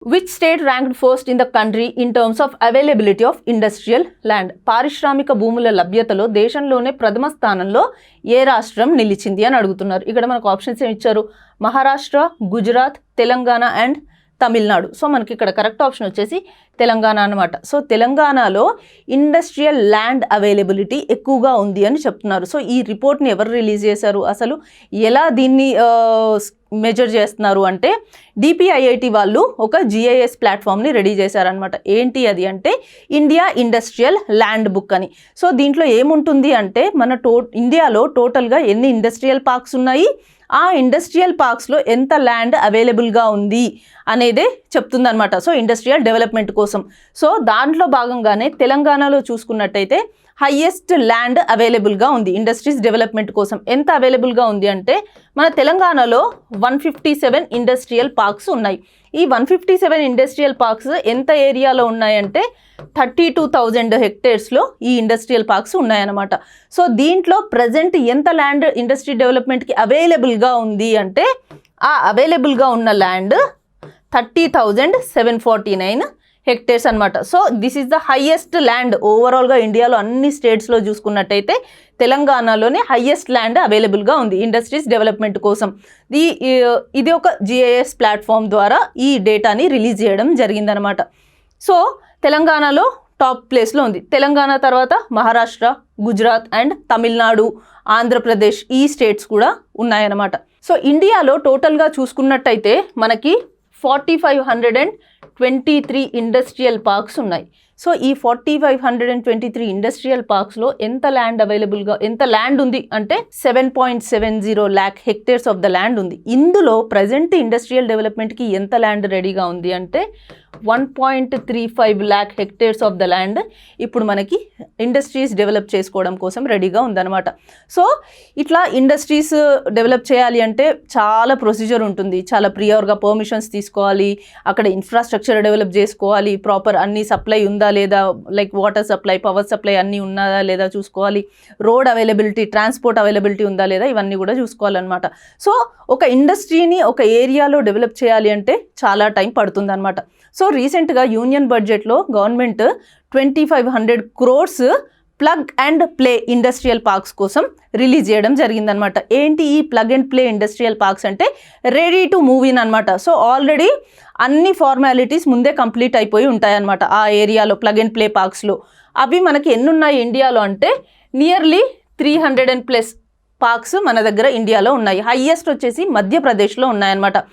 Which state ranked first in the country in terms of availability of industrial land? పారిశ్రామిక భూముల లభ్యతలో దేశంలోనే ప్రథమ స్థానంలో ఏ రాష్ట్రం నిలిచింది అని అడుగుతున్నారు. ఇక్కడ మనకు ఆప్షన్స్ ఏమి ఇచ్చారు? మహారాష్ట్ర, గుజరాత్, తెలంగాణ అండ్ తమిళనాడు. సో మనకి ఇక్కడ కరెక్ట్ ఆప్షన్ వచ్చేసి తెలంగాణ అనమాట. సో తెలంగాణలో ఇండస్ట్రియల్ ల్యాండ్ అవైలబిలిటీ ఎక్కువగా ఉంది అని చెప్తున్నారు. సో ఈ రిపోర్ట్ని ఎవరు రిలీజ్ చేశారు, అసలు ఎలా దీన్ని మెజర్ చేస్తున్నారు అంటే DPIIT వాళ్ళు ఒక GIS ప్లాట్ఫామ్ని రెడీ చేశారనమాట. ఏంటి అది అంటే ఇండియా ఇండస్ట్రియల్ ల్యాండ్ బుక్ అని. సో దీంట్లో ఏముంటుంది అంటే మన ఇండియాలో టోటల్గా ఎన్ని ఇండస్ట్రియల్ పార్క్స్ ఉన్నాయి, ఆ ఇండస్ట్రియల్ పార్క్స్లో ఎంత ల్యాండ్ అవైలబుల్గా ఉంది అనేదే చెప్తుందనమాట. సో ఇండస్ట్రియల్ డెవలప్మెంట్ కోసం. సో దాంట్లో భాగంగానే తెలంగాణలో చూసుకున్నట్టయితే హైయెస్ట్ ల్యాండ్ అవైలబుల్గా ఉంది ఇండస్ట్రీస్ డెవలప్మెంట్ కోసం. ఎంత అవైలబుల్గా ఉంది అంటే మన తెలంగాణలో 157 ఇండస్ట్రియల్ పార్క్స్ ఉన్నాయి. ఈ 157 ఇండస్ట్రియల్ పార్క్స్ ఎంత ఏరియాలో ఉన్నాయంటే 32,000 హెక్టేర్స్లో ఈ ఇండస్ట్రియల్ పార్క్స్ ఉన్నాయన్నమాట. సో దీంట్లో ప్రజెంట్ ఎంత ల్యాండ్ ఇండస్ట్రీ డెవలప్మెంట్కి అవైలబుల్గా ఉంది అంటే ఆ అవైలబుల్గా ఉన్న ల్యాండ్ 30,749 హెక్టేర్స్ అనమాట. So this is the highest land ఓవరాల్గా ఇండియాలో అన్ని స్టేట్స్లో చూసుకున్నట్టయితే తెలంగాణలోనే హైయెస్ట్ ల్యాండ్ అవైలబుల్గా ఉంది ఇండస్ట్రీస్ డెవలప్మెంట్ కోసం. ఇది ఒక GIS ప్లాట్ఫామ్ ద్వారా ఈ డేటాని రిలీజ్ చేయడం జరిగిందనమాట. సో తెలంగాణలో టాప్ ప్లేస్లో ఉంది. తెలంగాణ తర్వాత మహారాష్ట్ర, గుజరాత్ అండ్ తమిళనాడు, ఆంధ్రప్రదేశ్ ఈ స్టేట్స్ కూడా ఉన్నాయన్నమాట. సో ఇండియాలో టోటల్గా చూసుకున్నట్టయితే మనకి 4,523 ఇండస్ట్రియల్ పార్క్స్ ఉన్నాయి. సో ఈ 4,523 ఇండస్ట్రియల్ పార్క్స్లో ఎంత ల్యాండ్ అవైలబుల్గా ఎంత ల్యాండ్ ఉంది అంటే 7.70 lakh hectares of the land ఉంది. ఇందులో ప్రజెంట్ ఇండస్ట్రియల్ డెవలప్మెంట్కి ఎంత ల్యాండ్ రెడీగా ఉంది అంటే 1.35 lakh hectares of the land ఇప్పుడు మనకి ఇండస్ట్రీస్ డెవలప్ చేసుకోవడం కోసం రెడీగా ఉందన్నమాట. సో ఇట్లా ఇండస్ట్రీస్ డెవలప్ చేయాలి అంటే చాలా ప్రొసీజర్ ఉంటుంది. చాలా ప్రియర్గా పర్మిషన్స్ తీసుకోవాలి, అక్కడ ఇన్ఫ్రాస్ట్రక్చర్ డెవలప్ చేసుకోవాలి, ప్రాపర్ అన్ని సప్లై ఉందా లేదా, like water supply, power supply అన్నీ ఉన్నదా లేదా చూసుకోవాలి, రోడ్ అవైలబిలిటీ, ట్రాన్స్పోర్ట్ అవైలబిలిటీ ఉందా లేదా, ఇవన్నీ కూడా చూసుకోవాలన్నమాట. సో ఒక ఇండస్ట్రీని ఒక ఏరియాలో డెవలప్ చేయాలి అంటే చాలా టైం పడుతుందన్నమాట. సో రీసెంట్గా యూనియన్ బడ్జెట్లో government 2,500 crores plug and play industrial parks కోసం రిలీజ్ చేయడం జరిగిందనమాట. ఏంటి ఈ plug and play industrial parks అంటే రెడీ టు మూవ్ ఇన్ అనమాట. సో ఆల్రెడీ అన్ని ఫార్మాలిటీస్ ముందే కంప్లీట్ అయిపోయి ఉంటాయన్నమాట ఆ ఏరియాలో ప్లగ్ అండ్ ప్లే పార్క్స్లో. అవి మనకి ఎన్ని ఉన్నాయి ఇండియాలో అంటే నియర్లీ 300+ పార్క్స్ మన దగ్గర ఇండియాలో ఉన్నాయి. హైయెస్ట్ వచ్చేసి మధ్యప్రదేశ్లో ఉన్నాయన్నమాట.